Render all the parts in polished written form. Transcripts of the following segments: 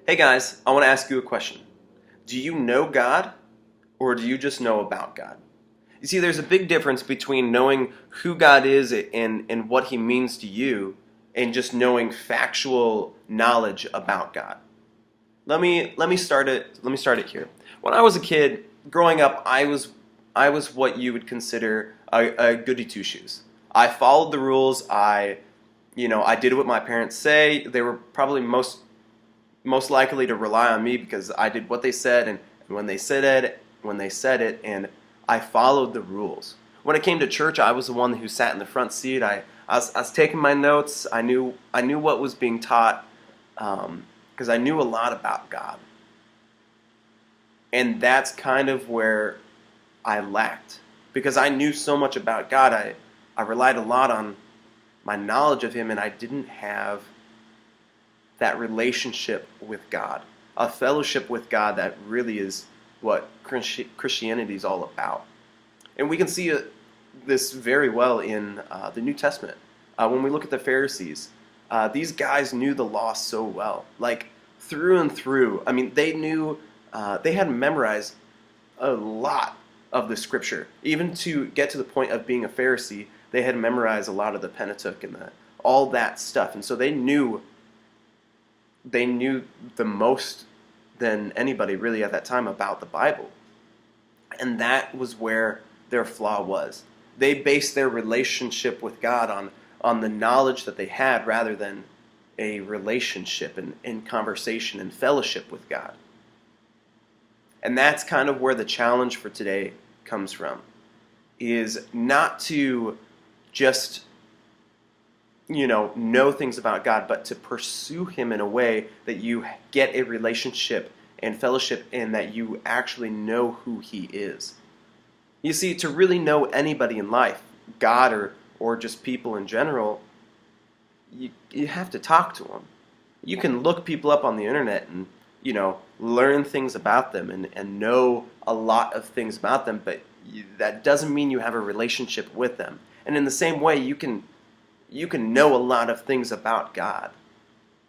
Hey guys, I want to ask you a question. Do you know God or do you just know about God? You see, there's a big difference between knowing who God is and what he means to you and just knowing factual knowledge about God. Let me start it here. When I was a kid, growing up, I was what you would consider a goody two shoes. I followed the rules. I did what my parents say. They were probably most likely to rely on me because I did what they said and when they said it and I followed the rules. When it came to church, I was the one who sat in the front seat. I was taking my notes. I knew what was being taught because I knew a lot about God. And that's kind of where I lacked because I knew so much about God. I relied a lot on my knowledge of him and I didn't have that relationship with God, a fellowship with God that really is what Christianity is all about. And we can see this very well in the New Testament. When we look at the Pharisees, these guys knew the law so well, like through and through. I mean, they had memorized a lot of the scripture. Even to get to the point of being a Pharisee, they had memorized a lot of the Pentateuch and all that stuff. And so they knew the most than anybody really at that time about the Bible. And that was where their flaw was. They based their relationship with God on the knowledge that they had rather than a relationship and conversation and fellowship with God. And that's kind of where the challenge for today comes from, is not to just know things about God, but to pursue him in a way that you get a relationship and fellowship and that you actually know who he is. You see, to really know anybody in life, God or just people in general, you have to talk to them. You can look people up on the internet and, learn things about them and know a lot of things about them, but that doesn't mean you have a relationship with them. And in the same way, you can know a lot of things about God.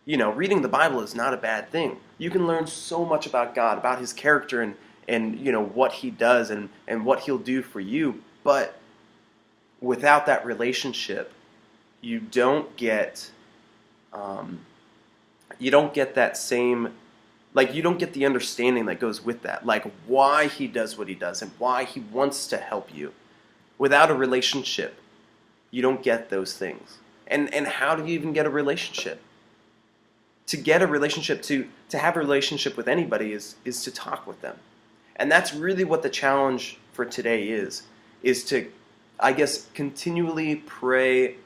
Reading the Bible is not a bad thing. You can learn so much about God, about his character and what he does and what he'll do for you. But without that relationship, you don't get that same, you don't get the understanding that goes with that, like why he does what he does and why he wants to help you. Without a relationship, you don't get those things. And how do you even get a relationship? To get a relationship, to have a relationship with anybody is to talk with them. And that's really what the challenge for today is to, I guess, continually pray,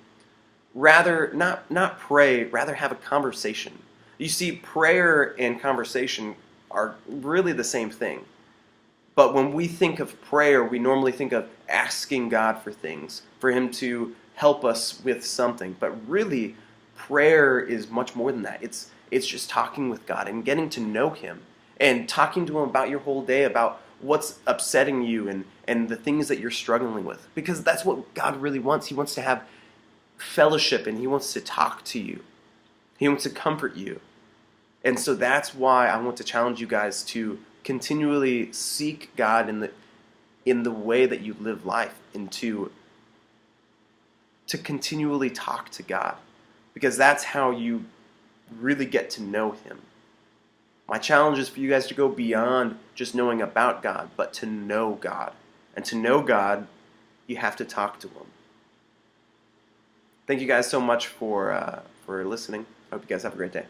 rather, not pray, rather have a conversation. You see, prayer and conversation are really the same thing. But when we think of prayer, we normally think of asking God for things, for him to help us with something. But really, prayer is much more than that. It's just talking with God and getting to know him and talking to him about your whole day, about what's upsetting you and the things that you're struggling with. Because that's what God really wants. He wants to have fellowship and he wants to talk to you. He wants to comfort you. And so that's why I want to challenge you guys to continually seek God in the way that you live life and to continually talk to God, because that's how you really get to know him. My challenge is for you guys to go beyond just knowing about God, but to know God. And to know God, you have to talk to him. Thank you guys so much for listening. I hope you guys have a great day.